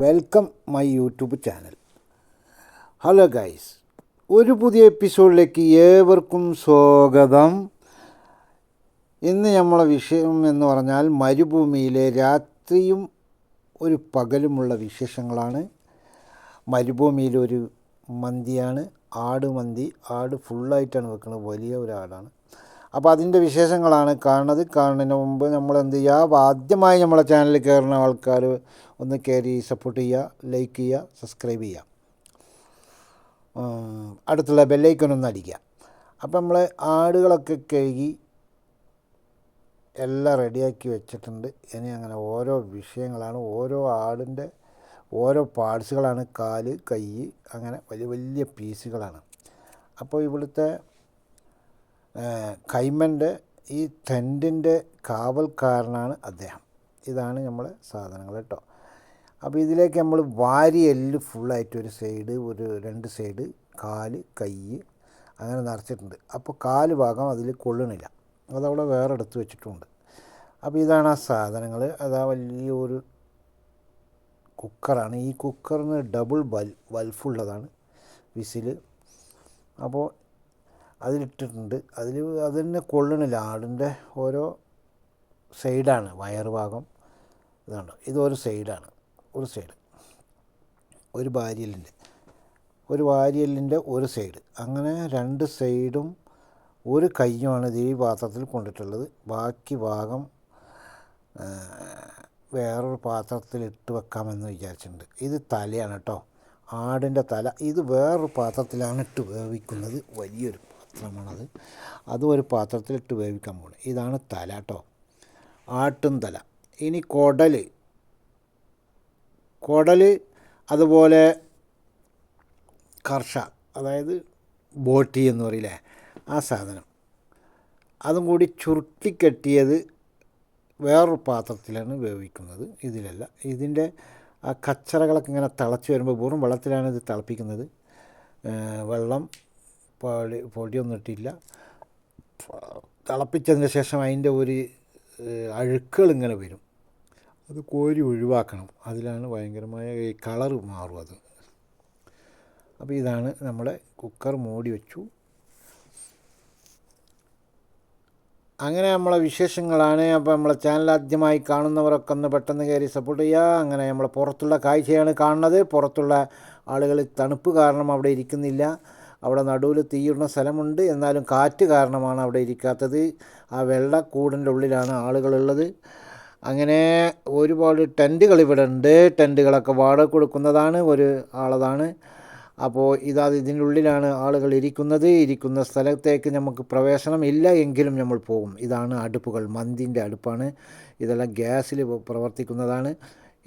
Welcome my YouTube channel. Hello guys, ഒരു പുതിയ എപ്പിസോഡിലേക്ക് ഏവർക്കും സ്വാഗതം. ഇന്ന് നമ്മളെ വിഷയം എന്ന് പറഞ്ഞാൽ മരുഭൂമിയിലെ രാത്രിയും ഒരു പകലുമുള്ള വിശേഷങ്ങളാണ്. മരുഭൂമിയിലൊരു മന്തിയാണ്, ആട് മന്തി. ആട് ഫുള്ളായിട്ടാണ് വെക്കുന്നത്, വലിയ ഒരു ആടാണ്. അപ്പോൾ അതിൻ്റെ വിശേഷങ്ങളാണ് കാണുന്നതിന് മുമ്പ് നമ്മൾ എന്ത് ചെയ്യുക, ആദ്യമായി നമ്മളെ ചാനലിൽ കയറുന്ന ആൾക്കാർ ഒന്ന് കയറി സപ്പോർട്ട് ചെയ്യുക, ലൈക്ക് ചെയ്യുക, സബ്സ്ക്രൈബ് ചെയ്യുക, അടുത്തുള്ള ബെല്ലൈക്കനൊന്ന് അടിക്കുക. അപ്പോൾ നമ്മൾ ആടുകളൊക്കെ കഴുകി എല്ലാം റെഡിയാക്കി വെച്ചിട്ടുണ്ട്. ഇനി അങ്ങനെ ഓരോ വിഷയങ്ങളാണ്, ഓരോ ആടിൻ്റെ ഓരോ പാർട്സുകളാണ്. കാല്, കൈ, അങ്ങനെ വലിയ വലിയ പീസുകളാണ്. അപ്പോൾ ഇവിടുത്തെ കൈമൻ്റെ ഈ ടെൻറ്റിൻ്റെ കാവൽക്കാരനാണ് അദ്ദേഹം. ഇതാണ് നമ്മളെ സാധനങ്ങൾ കേട്ടോ. അപ്പോൾ ഇതിലേക്ക് നമ്മൾ വാരി എല്ല് ഫുള്ളായിട്ട് ഒരു സൈഡ്, ഒരു രണ്ട് സൈഡ്, കാല്, കൈ അങ്ങനെ നിറച്ചിട്ടുണ്ട്. അപ്പോൾ കാല് ഭാഗം അതിൽ കൊള്ളണില്ല, അതവിടെ വേറെ എടുത്ത് വെച്ചിട്ടുണ്ട്. അപ്പോൾ ഇതാണ് ആ സാധനങ്ങൾ. അതാ വലിയൊരു കുക്കറാണ്. ഈ കുക്കറിന് ഡബിൾ വൽഫുള്ളതാണ് വിസിൽ. അപ്പോൾ അതിലിട്ടിട്ടുണ്ട്. അത് തന്നെ കൊള്ളണില്ല. ആടിൻ്റെ ഓരോ സൈഡാണ് വയറ് ഭാഗം. ഇതുണ്ട്, ഇതൊരു സൈഡാണ്, ഒരു സൈഡ്, ഒരു വാരിയലിൻ്റെ ഒരു സൈഡ്, അങ്ങനെ രണ്ട് സൈഡും ഒരു കയ്യുമാണ് ഇത് ഈ പാത്രത്തിൽ കൊണ്ടിട്ടുള്ളത്. ബാക്കി ഭാഗം വേറൊരു പാത്രത്തിൽ ഇട്ട് വെക്കാമെന്ന് വിചാരിച്ചിട്ടുണ്ട്. ഇത് തലയാണ് കേട്ടോ, ആടിൻ്റെ തല. ഇത് വേറൊരു പാത്രത്തിലാണ് ഇട്ട് വേവിക്കുന്നത്. വലിയൊരു പാത്രമാണത്. അതും ഒരു പാത്രത്തിലിട്ട് വേവിക്കാൻ പോകുന്നത്. ഇതാണ് തല കേട്ടോ, ആട്ടും തല. ഇനി കുടൽ, അതുപോലെ കർഷ, അതായത് ബോട്ടി എന്ന് പറയില്ലേ, ആ സാധനം, അതും കൂടി ചുരുട്ടിക്കെട്ടിയത് വേറൊരു പാത്രത്തിലാണ് വേവിക്കുന്നത്. ഇതിലല്ല. ഇതിൻ്റെ ആ കച്ചറകളൊക്കെ ഇങ്ങനെ തിളച്ച് വരുമ്പോൾ, വെറും വെള്ളത്തിലാണ് ഇത് തിളപ്പിക്കുന്നത്. വെള്ളം പൊടിയൊന്നും ഇട്ടില്ല. തിളപ്പിച്ചതിന് ശേഷം അതിൻ്റെ ഒരു അഴുക്കുകൾ ഇങ്ങനെ വരും, അത് കോരി ഒഴിവാക്കണം. അതിലാണ് ഭയങ്കരമായ ഈ കളറ് മാറും അത്. അപ്പോൾ ഇതാണ് നമ്മളെ കുക്കർ. മൂടി വെച്ചു. അങ്ങനെ നമ്മളെ വിശേഷങ്ങളാണ്. അപ്പോൾ നമ്മളെ ചാനൽ ആദ്യമായി കാണുന്നവരൊക്കെ ഒന്ന് പെട്ടെന്ന് കയറി സപ്പോർട്ട് ചെയ്യുക. അങ്ങനെ നമ്മളെ പുറത്തുള്ള കാഴ്ചയാണ് കാണുന്നത്. പുറത്തുള്ള ആളുകൾ തണുപ്പ് കാരണം അവിടെ ഇരിക്കുന്നില്ല. അവിടെ നടുവിൽ തീയിടുന്ന സ്ഥലമുണ്ട്, എന്നാലും കാറ്റ് കാരണമാണ് അവിടെ ഇരിക്കാത്തത്. ആ വെള്ളക്കൂടിൻ്റെ ഉള്ളിലാണ് ആളുകളുള്ളത്. അങ്ങനെ ഒരുപാട് ടെൻറ്റുകൾ ഇവിടെ ഉണ്ട്. ടെൻറ്റുകളൊക്കെ വാടക കൊടുക്കുന്നതാണ്, ഒരു ആളതാണ്. അപ്പോൾ ഇതിൻ്റെ ഉള്ളിലാണ് ആളുകൾ ഇരിക്കുന്ന സ്ഥലത്തേക്ക് നമുക്ക് പ്രവേശനം ഇല്ല എങ്കിലും നമ്മൾ പോകും. ഇതാണ് അടുപ്പുകൾ, മന്തിൻ്റെ അടുപ്പാണ്. ഇതെല്ലാം ഗ്യാസിൽ പ്രവർത്തിക്കുന്നതാണ്.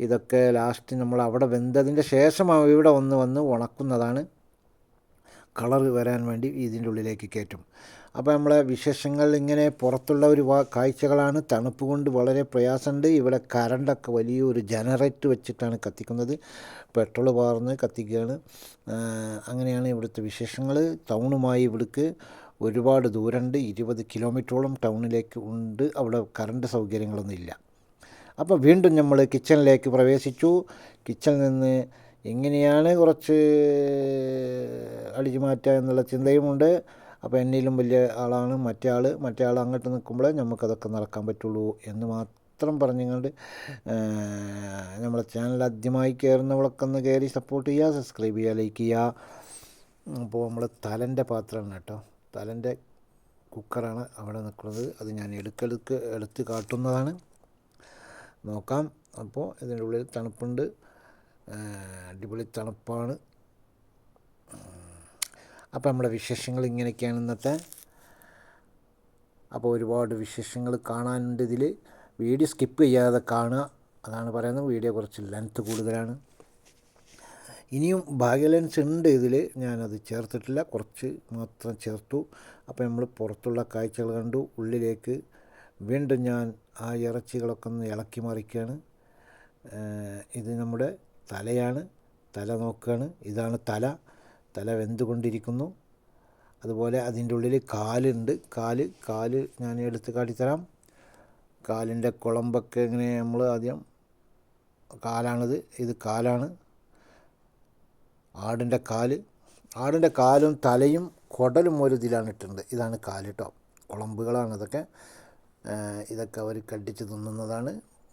ഇതൊക്കെ ലാസ്റ്റ് നമ്മൾ അവിടെ വെന്തതിൻ്റെ ശേഷം ഇവിടെ വന്ന് ഉണക്കുന്നതാണ്. കളർ വരാൻ വേണ്ടി ഇതിൻ്റെ ഉള്ളിലേക്ക് കയറ്റും. അപ്പോൾ നമ്മളെ വിശേഷങ്ങൾ ഇങ്ങനെ പുറത്തുള്ള ഒരു കാഴ്ചകളാണ്. തണുപ്പ് കൊണ്ട് വളരെ പ്രയാസമുണ്ട്. ഇവിടെ കറണ്ടൊക്കെ വലിയൊരു ജനറേറ്റർ വെച്ചിട്ടാണ് കത്തിക്കുന്നത്. പെട്രോൾ പാർന്ന് കത്തിക്കുകയാണ്. അങ്ങനെയാണ് ഇവിടുത്തെ വിശേഷങ്ങൾ. ടൗണുമായി ഇവിടേക്ക് ഒരുപാട് ദൂരമുണ്ട്, 20 കിലോമീറ്ററോളം ടൗണിലേക്ക് ഉണ്ട്. അവിടെ കറണ്ട് സൗകര്യങ്ങളൊന്നും ഇല്ല. അപ്പോൾ വീണ്ടും നമ്മൾ കിച്ചണിലേക്ക് പ്രവേശിച്ചു. കിച്ചണിൽ നിന്ന് എങ്ങനെയാണ് കുറച്ച് അടിച്ചു മാറ്റുക എന്നുള്ള ചിന്തയുമുണ്ട്. അപ്പോൾ എന്നിലും വലിയ ആളാണ് മറ്റേ ആൾ അങ്ങോട്ട് നിൽക്കുമ്പോഴേ നമുക്കതൊക്കെ നടക്കാൻ പറ്റുള്ളൂ എന്ന് മാത്രം പറഞ്ഞുകൊണ്ട് നമ്മളെ ചാനൽ ആദ്യമായി കയറുന്നവളൊക്കെ ഒന്ന് കയറി സപ്പോർട്ട് ചെയ്യുക, സബ്സ്ക്രൈബ് ചെയ്യുക, ലൈക്ക് ചെയ്യുക. അപ്പോൾ നമ്മൾ തലൻ്റെ പാത്രമാണ് കേട്ടോ, തലൻ്റെ കുക്കറാണ് അവിടെ നിൽക്കുന്നത്. അത് ഞാൻ എടുത്ത് കാട്ടുന്നതാണ്. നോക്കാം. അപ്പോൾ ഇതിൻ്റെ ഉള്ളിൽ തണുപ്പുണ്ട്, അടിപൊളി തണുപ്പാണ്. അപ്പോൾ നമ്മുടെ വിശേഷങ്ങൾ ഇങ്ങനെയൊക്കെയാണ് ഇന്നത്തെ. അപ്പോൾ ഒരുപാട് വിശേഷങ്ങൾ കാണാനുണ്ട് ഇതിൽ. വീഡിയോ സ്കിപ്പ് ചെയ്യാതെ കാണുക, അതാണ് പറയുന്നത്. വീഡിയോ കുറച്ച് ലെങ്ത്ത് കൂടുതലാണ്. ഇനിയും ഭാഗ്യലൻസ് ഉണ്ട് ഇതിൽ, ഞാനത് ചേർത്തിട്ടില്ല, കുറച്ച് മാത്രം ചേർത്തു. അപ്പോൾ നമ്മൾ പുറത്തുള്ള കാഴ്ചകൾ കണ്ടു. ഉള്ളിലേക്ക് വീണ്ടും ഞാൻ ആ ഇറച്ചികളൊക്കെ ഒന്ന് ഇളക്കി മറിക്കുകയാണ്. ഇത് നമ്മുടെ തലയാണ്. തല നോക്കുകയാണ്. ഇതാണ് തല വെന്തുകൊണ്ടിരിക്കുന്നു. അതുപോലെ അതിൻ്റെ ഉള്ളിൽ കാലുണ്ട്. കാല് ഞാൻ എടുത്ത് കാട്ടിത്തരാം. കാലിൻ്റെ കുളമ്പൊക്കെ ഇങ്ങനെ നമ്മൾ ആദ്യം കാലാണിത്. ഇത് കാലാണ്, ആടിൻ്റെ കാലും തലയും കുടലും ഒരു ഇതിലാണ് ഇട്ടിട്ടുണ്ട്. ഇതാണ് കാല് കേട്ടോ. കുളമ്പുകളാണ് ഇതൊക്കെ അവർ കടിച്ച് തിന്നുന്നതാണ്.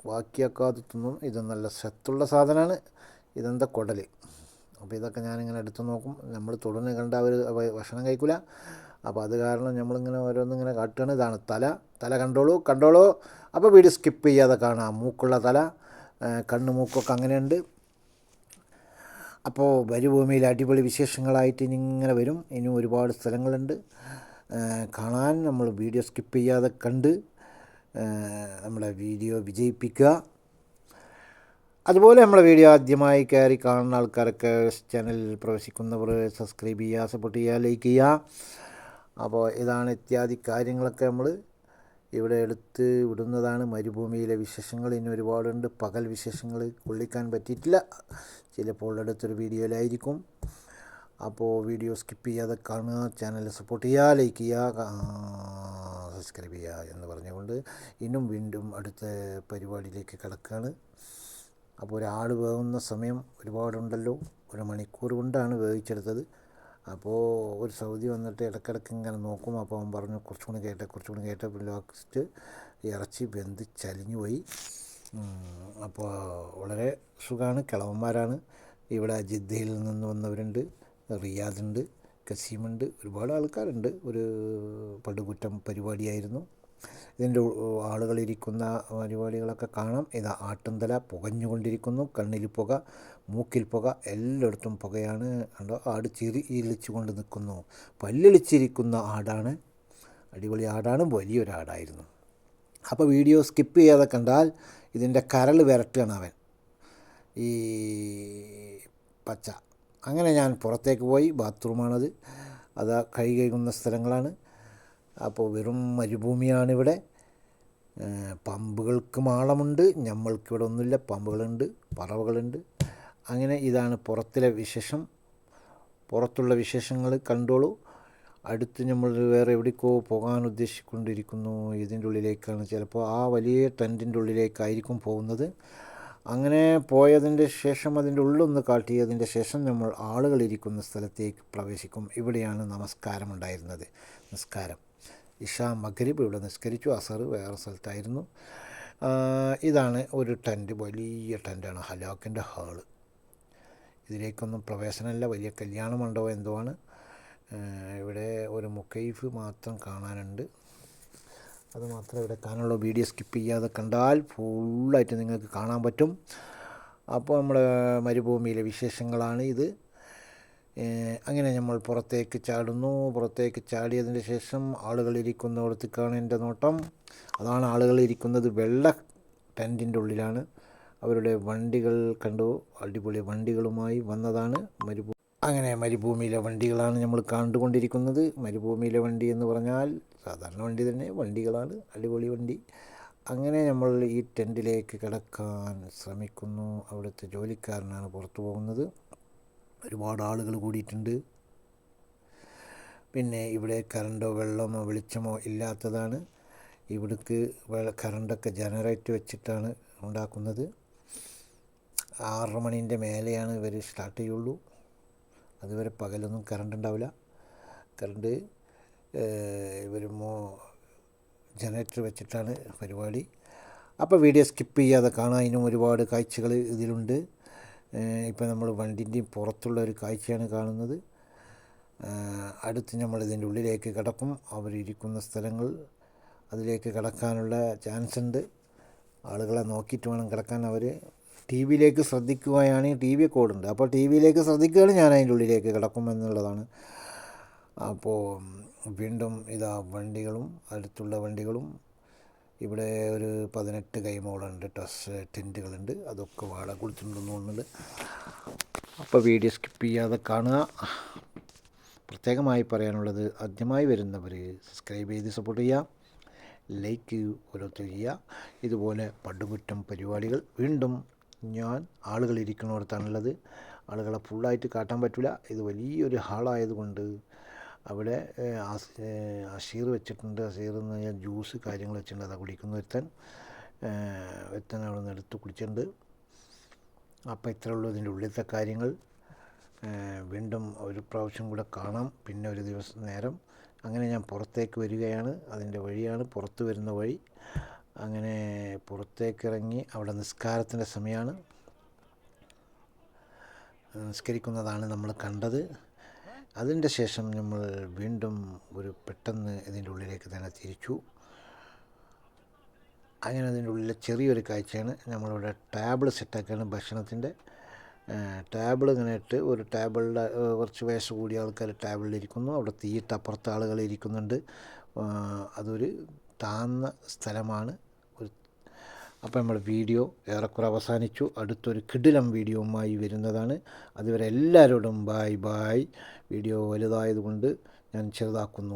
ബാക്കിയൊക്കെ അത് തിന്നും. ഇത് നല്ല സത്തുള്ള സാധനമാണ്. ഇതെന്താ കുടൽ. അപ്പോൾ ഇതൊക്കെ ഞാനിങ്ങനെ എടുത്ത് നോക്കും. നമ്മൾ തുടർന്ന് കണ്ട അവർ ഭക്ഷണം കഴിക്കില്ല. അപ്പോൾ അത് കാരണം നമ്മളിങ്ങനെ ഓരോന്നിങ്ങനെ കാട്ടുകയാണ്. ഇതാണ് തല കണ്ടോളൂ. അപ്പോൾ വീഡിയോ സ്കിപ്പ് ചെയ്യാതെ കാണാം. മൂക്കുള്ള തല, കണ്ണ്, മൂക്കൊക്കെ അങ്ങനെയുണ്ട്. അപ്പോൾ മരുഭൂമിയിൽ അടിപൊളി വിശേഷങ്ങളായിട്ട് ഇങ്ങനെ വരും. ഇനിയും ഒരുപാട് സ്ഥലങ്ങളുണ്ട് കാണാൻ. നമ്മൾ വീഡിയോ സ്കിപ്പ് ചെയ്യാതെ കണ്ട് നമ്മളെ വീഡിയോ വിജയിപ്പിക്കുക. അതുപോലെ നമ്മളെ വീഡിയോ ആദ്യമായി കയറി കാണുന്ന ആൾക്കാരൊക്കെ ചാനലിൽ പ്രവേശിക്കുന്നവർ സബ്സ്ക്രൈബ് ചെയ്യുക, സപ്പോർട്ട് ചെയ്യുക, ലൈക്ക് ചെയ്യുക. അപ്പോൾ ഇതാണ് ഇത്യാദി കാര്യങ്ങളൊക്കെ നമ്മൾ ഇവിടെ എടുത്ത് വിടുന്നതാണ്. മരുഭൂമിയിലെ വിശേഷങ്ങൾ ഇനി ഒരുപാടുണ്ട്. പകൽ വിശേഷങ്ങൾ കൊള്ളിക്കാൻ പറ്റിയിട്ടില്ല, ചിലപ്പോൾ അടുത്തൊരു വീഡിയോയിലായിരിക്കും. അപ്പോൾ വീഡിയോ സ്കിപ്പ് ചെയ്യാതെ കാണുക, ചാനൽ സപ്പോർട്ട് ചെയ്യുക, ലൈക്ക് ചെയ്യുക, സബ്സ്ക്രൈബ് ചെയ്യുക എന്ന് പറഞ്ഞുകൊണ്ട് വീണ്ടും അടുത്ത പരിപാടിയിലേക്ക് കിടക്കുകയാണ്. അപ്പോൾ ഒരാട് വേകുന്ന സമയം ഒരുപാടുണ്ടല്ലോ. 1 മണിക്കൂർ കൊണ്ടാണ് വേവിച്ചെടുത്തത്. അപ്പോൾ ഒരു സൗദി വന്നിട്ട് ഇടയ്ക്കിടയ്ക്ക് ഇങ്ങനെ നോക്കും. അപ്പോൾ അവൻ പറഞ്ഞു കുറച്ചുകൂടി കേട്ടെ. ലാസ്റ്റ് ഇറച്ചി വെന്ത് ചലിഞ്ഞു പോയി. അപ്പോൾ വളരെ സുഖമാണ്. കിളവന്മാരാണ്. ഇവിടെ ജിദ്ദയിൽ നിന്ന് വന്നവരുണ്ട്, റിയാദുണ്ട്, കസീമുണ്ട്, ഒരുപാട് ആൾക്കാരുണ്ട്. ഒരു പടുകുറ്റം പരിപാടിയായിരുന്നു. ഇതിൻ്റെ ആളുകളിരിക്കുന്ന പരിപാടികളൊക്കെ കാണാം. ഇതാ ആട്ടുംതല പുകഞ്ഞുകൊണ്ടിരിക്കുന്നു. കണ്ണിൽ പുക, മൂക്കിൽ പുക, എല്ലായിടത്തും പുകയാണ്. കണ്ടോ, ആട് ഇളിച്ചു കൊണ്ട് നിൽക്കുന്നു. പല്ലിളിച്ചിരിക്കുന്ന ആടാണ്. അടിപൊളി ആടാണ്, വലിയൊരാടായിരുന്നു. അപ്പോൾ വീഡിയോ സ്കിപ്പ് ചെയ്യാതെ കണ്ടാൽ ഇതിൻ്റെ കരൾ വിരട്ടുകയാണ് അവൻ, ഈ പച്ച. അങ്ങനെ ഞാൻ പുറത്തേക്ക് പോയി. ബാത്റൂമാണത്. അത് കഴുകുന്ന സ്ഥലങ്ങളാണ്. അപ്പോൾ വെറും മരുഭൂമിയാണിവിടെ. പമ്പുകൾക്ക് മാളമുണ്ട്, നമ്മൾക്കിവിടെ ഒന്നുമില്ല. പമ്പുകളുണ്ട്, പറവകളുണ്ട്. അങ്ങനെ ഇതാണ് പുറത്തുള്ള വിശേഷങ്ങൾ കണ്ടോളൂ. അടുത്ത് നമ്മൾ വേറെ എവിടേക്കോ പോകാൻ ഉദ്ദേശിച്ചുകൊണ്ടിരിക്കുന്നു. ഇതിൻ്റെ ഉള്ളിലേക്കാണ്, ചിലപ്പോൾ ആ വലിയ ടെൻറ്റിൻ്റെ ഉള്ളിലേക്കായിരിക്കും പോകുന്നത്. അങ്ങനെ പോയതിൻ്റെ ശേഷം അതിൻ്റെ ഉള്ളൊന്ന് കാട്ടിയതിൻ്റെ ശേഷം നമ്മൾ ആളുകളിരിക്കുന്ന സ്ഥലത്തേക്ക് പ്രവേശിക്കും. ഇവിടെയാണ് നമസ്കാരം ഉണ്ടായിരുന്നത്. ഇഷാ മഗ്രിബ് ഇവിടെ നിസ്കരിച്ചു. അസർ വേറെ സ്ഥലത്തായിരുന്നു. ഇതാണ് ഒരു ടെൻറ്റ്, വലിയ ടെൻറ്റാണ്, ഹലാക്കിൻ്റെ ഹാള്. ഇതിലേക്കൊന്നും പ്രവേശനമല്ല, വലിയ കല്യാണ മണ്ഡപം എന്തോ ആണ്. ഇവിടെ ഒരു മുക്കൈഫ് മാത്രം കാണാനുണ്ട്. അത് മാത്രമേ ഇവിടെ കാണാനുള്ള. വീഡിയോ സ്കിപ്പ് ചെയ്യാതെ കണ്ടാൽ ഫുള്ളായിട്ട് നിങ്ങൾക്ക് കാണാൻ പറ്റും. അപ്പോൾ നമ്മുടെ മരുഭൂമിയിലെ വിശേഷങ്ങളാണ് ഇത്. അങ്ങനെ നമ്മൾ പുറത്തേക്ക് ചാടുന്നു. പുറത്തേക്ക് ചാടിയതിന് ശേഷം ആളുകളിരിക്കുന്നിടത്തേക്കാണ് എൻ്റെ നോട്ടം. അതാണ് ആളുകളിരിക്കുന്നത്. വെള്ള ടെൻറ്റിൻ്റെ ഉള്ളിലാണ്. അവരുടെ വണ്ടികൾ കണ്ടു. അടിപൊളി വണ്ടികളുമായി വന്നതാണ് അങ്ങനെ മരുഭൂമിയിലെ വണ്ടികളാണ് നമ്മൾ കണ്ടുകൊണ്ടിരിക്കുന്നത്. മരുഭൂമിയിലെ വണ്ടി എന്ന് പറഞ്ഞാൽ സാധാരണ വണ്ടി തന്നെ, വണ്ടികളാണ്, അടിപൊളി വണ്ടി. അങ്ങനെ നമ്മൾ ഈ ടെൻറ്റിലേക്ക് കിടക്കാൻ ശ്രമിക്കുന്നു. അവിടുത്തെ ജോലിക്കാരനാണ് പുറത്തു പോകുന്നത്. ഒരുപാട് ആളുകൾ കൂടിയിട്ടുണ്ട്. പിന്നെ ഇവിടെ കറണ്ടോ വെള്ളമോ വെളിച്ചമോ ഇല്ലാത്തതാണ്. ഇവിടേക്ക് കറണ്ടൊക്കെ ജനറേറ്റ് വെച്ചിട്ടാണ് ഉണ്ടാക്കുന്നത്. 6 മണീൻ്റെ മേലെയാണ് ഇവർ സ്റ്റാർട്ട് ചെയ്യുള്ളൂ. അതുവരെ പകലൊന്നും കറണ്ട് ഉണ്ടാവില്ല. കറണ്ട് ഇവർ ജനറേറ്റർ വെച്ചിട്ടാണ് പരിപാടി. അപ്പോൾ വീഡിയോ സ്കിപ്പ് ചെയ്യാതെ കാണാൻ. ഇതിനും ഒരുപാട് കാഴ്ചകൾ ഇതിലുണ്ട്. ഇപ്പോൾ നമ്മൾ വണ്ടിൻ്റെയും പുറത്തുള്ള ഒരു കാഴ്ചയാണ് കാണുന്നത്. അടുത്ത് നമ്മൾ ഇതിൻ്റെ ഉള്ളിലേക്ക് കിടക്കും. അവരിരിക്കുന്ന സ്ഥലങ്ങൾ, അതിലേക്ക് കിടക്കാനുള്ള ചാൻസ് ഉണ്ട്. ആളുകളെ നോക്കിയിട്ട് വേണം കിടക്കാൻ. അവർ ടി വിയിലേക്ക് ശ്രദ്ധിക്കുകയാണ്. ടി വി കോഡുണ്ട്. അപ്പോൾ ടി വിയിലേക്ക് ശ്രദ്ധിക്കുകയാണ്, ഞാൻ അതിൻ്റെ ഉള്ളിലേക്ക് കിടക്കുമെന്നുള്ളതാണ്. അപ്പോൾ വീണ്ടും ഇതാ വണ്ടികളും, അടുത്തുള്ള വണ്ടികളും. ഇവിടെ ഒരു 18 കൈമോളുണ്ട്, ടെൻറ്റുകളുണ്ട്. അതൊക്കെ വാടക കൊടുത്തിട്ടുണ്ടെന്ന് തോന്നുന്നുണ്ട്. അപ്പോൾ വീഡിയോ സ്കിപ്പ് ചെയ്യാതെ കാണുക. പ്രത്യേകമായി പറയാനുള്ളത്, ആദ്യമായി വരുന്നവർ സബ്സ്ക്രൈബ് ചെയ്ത് സപ്പോർട്ട് ചെയ്യുക, ലൈക്ക് ഓരോരുത്തർ ചെയ്യുക. ഇതുപോലെ പടുകുറ്റം പരിപാടികൾ വീണ്ടും ഞാൻ ആളുകളിരിക്കുന്നിടത്താണുള്ളത്. ആളുകളെ ഫുള്ളായിട്ട് കാട്ടാൻ പറ്റില്ല. ഇത് വലിയൊരു ഹാളായതുകൊണ്ട് അവിടെ അഷീർ വെച്ചിട്ടുണ്ട്. അഷീർ എന്ന് പറഞ്ഞാൽ ജ്യൂസ് കാര്യങ്ങൾ വെച്ചിട്ടുണ്ട്. അതാ കുടിക്കുന്ന ഒരുത്തൻ അവിടെ നിന്ന് എടുത്ത് കുടിച്ചിട്ടുണ്ട്. അപ്പോൾ ഇത്രേ ഉള്ളൂ ഇതിൻ്റെ ഉള്ളിലത്തെ കാര്യങ്ങൾ. വീണ്ടും ഒരു പ്രാവശ്യം കൂടെ കാണാം, പിന്നെ ഒരു ദിവസം നേരം. അങ്ങനെ ഞാൻ പുറത്തേക്ക് വരികയാണ്, അതിൻ്റെ വഴിയാണ് പുറത്ത് വരുന്ന വഴി. അങ്ങനെ പുറത്തേക്ക് ഇറങ്ങി, അവിടെ നിസ്കാരത്തിൻ്റെ സമയമാണ്, നിസ്കരിക്കുന്നതാണ് നമ്മൾ കണ്ടത്. അതിൻ്റെ ശേഷം നമ്മൾ വീണ്ടും പെട്ടെന്ന് ഇതിൻ്റെ ഉള്ളിലേക്ക് തന്നെ തിരിച്ചു. അങ്ങനെ അതിൻ്റെ ഉള്ളിലെ ചെറിയൊരു കാഴ്ചയാണ്, നമ്മളിവിടെ ടേബിൾ സെറ്റാക്കുകയാണ് ഭക്ഷണത്തിൻ്റെ. ടേബിൾ ഇങ്ങനെ ഇട്ട്, ഒരു ടേബിളിൻ്റെ കുറച്ച് വയസ്സ് കൂടിയ ആൾക്കാർ ടേബിളിലിരിക്കുന്നു, അവിടെ തീയിട്ട് അപ്പുറത്ത് ആളുകൾ ഇരിക്കുന്നുണ്ട്. അതൊരു താഴ്ന്ന സ്ഥലമാണ്. അപ്പോൾ നമ്മുടെ വീഡിയോ ഏറെക്കുറെ അവസാനിച്ചു. അടുത്തൊരു കിടിലം വീഡിയോവുമായി വരുന്നതാണ്. അതുവരെ എല്ലാവരോടും ബായ് ബായ്. വീഡിയോ വലുതായതുകൊണ്ട് ഞാൻ ചെറുതാക്കുന്നു.